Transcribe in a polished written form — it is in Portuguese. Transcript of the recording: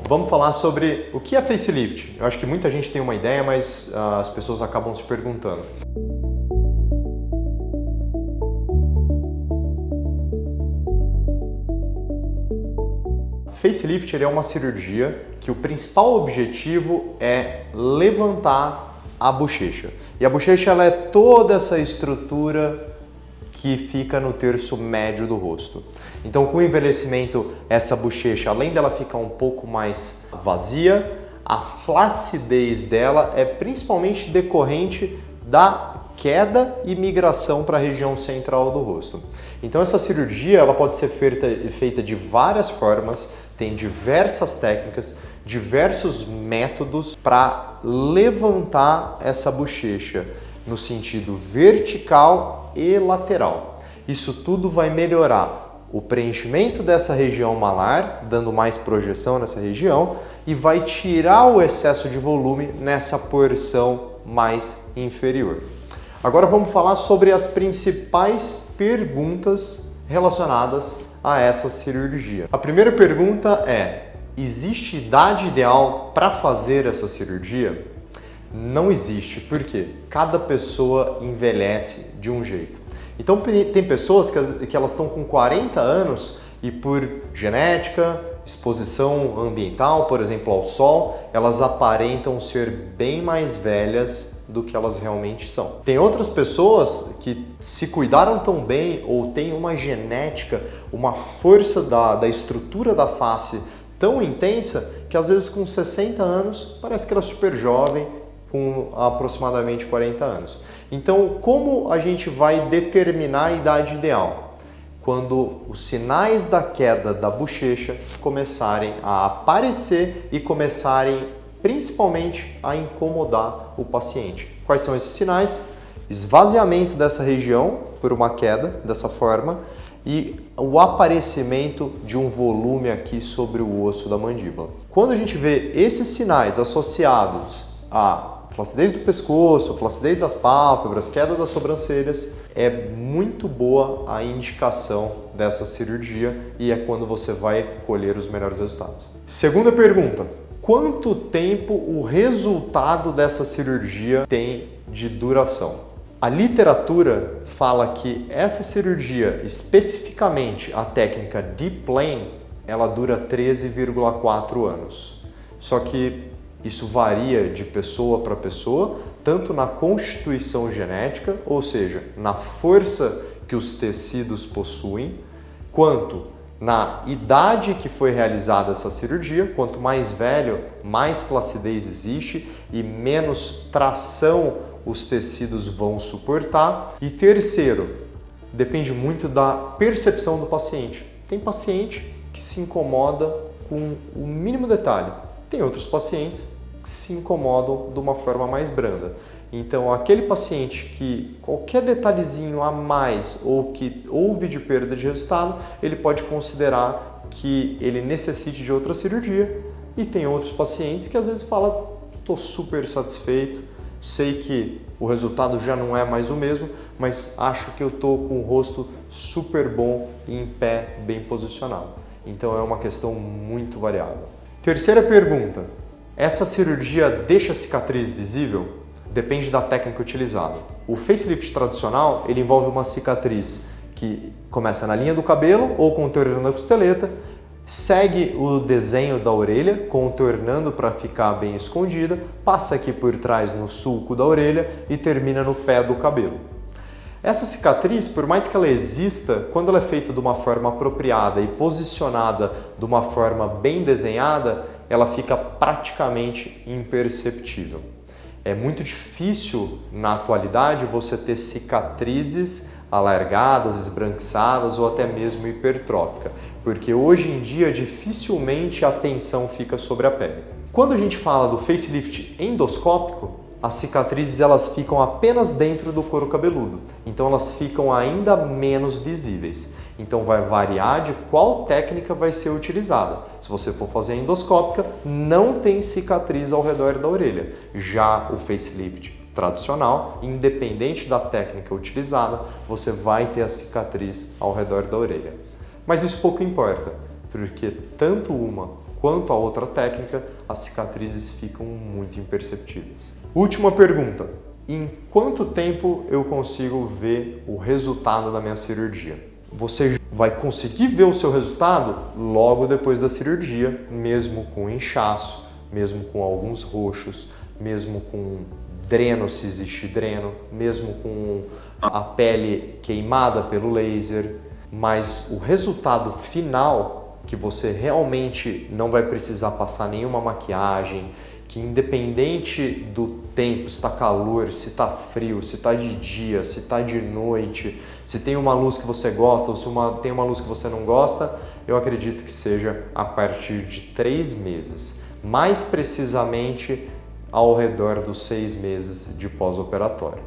vamos falar sobre o que é facelift. Eu acho que muita gente tem uma ideia, mas as pessoas acabam se perguntando. Facelift é uma cirurgia que o principal objetivo é levantar a bochecha. E a bochecha ela é toda essa estrutura que fica no terço médio do rosto. Então, com o envelhecimento, essa bochecha, além dela ficar um pouco mais vazia, a flacidez dela é principalmente decorrente da queda e migração para a região central do rosto. Então, essa cirurgia ela pode ser feita de várias formas, tem diversas técnicas, diversos métodos para levantar essa bochecha no sentido vertical e lateral. Isso tudo vai melhorar o preenchimento dessa região malar, dando mais projeção nessa região, e vai tirar o excesso de volume nessa porção mais inferior. Agora vamos falar sobre as principais perguntas relacionadas a essa cirurgia. A primeira pergunta é: existe idade ideal para fazer essa cirurgia? Não existe, porque cada pessoa envelhece de um jeito. Então tem pessoas que elas estão com 40 anos e por genética, exposição ambiental, por exemplo, ao sol, elas aparentam ser bem mais velhas do que elas realmente são. Tem outras pessoas que se cuidaram tão bem ou têm uma genética, uma força da estrutura da face tão intensa que às vezes com 60 anos parece que ela é super jovem, com aproximadamente 40 anos. Então, como a gente vai determinar a idade ideal? Quando os sinais da queda da bochecha começarem a aparecer e começarem principalmente a incomodar o paciente. Quais são esses sinais? Esvaziamento dessa região por uma queda dessa forma e o aparecimento de um volume aqui sobre o osso da mandíbula. Quando a gente vê esses sinais associados a flacidez do pescoço, flacidez das pálpebras, queda das sobrancelhas, é muito boa a indicação dessa cirurgia e é quando você vai colher os melhores resultados. Segunda pergunta: quanto tempo o resultado dessa cirurgia tem de duração? A literatura fala que essa cirurgia, especificamente a técnica D-Plane, ela dura 13,4 anos. Só que isso varia de pessoa para pessoa, tanto na constituição genética, ou seja, na força que os tecidos possuem, quanto na idade que foi realizada essa cirurgia. Quanto mais velho, mais flacidez existe e menos tração os tecidos vão suportar. E terceiro, depende muito da percepção do paciente. Tem paciente que se incomoda com o mínimo detalhe, tem outros pacientes que se incomodam de uma forma mais branda. Então, aquele paciente que qualquer detalhezinho a mais ou que houve de perda de resultado, ele pode considerar que ele necessite de outra cirurgia. E tem outros pacientes que às vezes falam: estou super satisfeito, sei que o resultado já não é mais o mesmo, mas acho que eu estou com o rosto super bom e em pé bem posicionado. Então é uma questão muito variável. Terceira pergunta: essa cirurgia deixa a cicatriz visível? Depende da técnica utilizada. O facelift tradicional, ele envolve uma cicatriz que começa na linha do cabelo ou contornando a costeleta, segue o desenho da orelha, contornando para ficar bem escondida, passa aqui por trás no sulco da orelha e termina no pé do cabelo. Essa cicatriz, por mais que ela exista, quando ela é feita de uma forma apropriada e posicionada de uma forma bem desenhada, ela fica praticamente imperceptível. É muito difícil na atualidade você ter cicatrizes alargadas, esbranquiçadas ou até mesmo hipertrófica, porque hoje em dia dificilmente a tensão fica sobre a pele. Quando a gente fala do facelift endoscópico, as cicatrizes elas ficam apenas dentro do couro cabeludo, então elas ficam ainda menos visíveis. Então vai variar de qual técnica vai ser utilizada. Se você for fazer endoscópica, não tem cicatriz ao redor da orelha. Já o facelift tradicional, independente da técnica utilizada, você vai ter a cicatriz ao redor da orelha. Mas isso pouco importa, porque tanto uma quanto a outra técnica, as cicatrizes ficam muito imperceptíveis. Última pergunta: em quanto tempo eu consigo ver o resultado da minha cirurgia? Você vai conseguir ver o seu resultado logo depois da cirurgia, mesmo com inchaço, mesmo com alguns roxos, mesmo com dreno, se existe dreno, mesmo com a pele queimada pelo laser, mas o resultado final, que você realmente não vai precisar passar nenhuma maquiagem, que independente do tempo, se está calor, se está frio, se está de dia, se está de noite, se tem uma luz que você gosta ou se tem uma luz que você não gosta, eu acredito que seja a partir de 3 meses. Mais precisamente ao redor dos 6 meses de pós-operatório.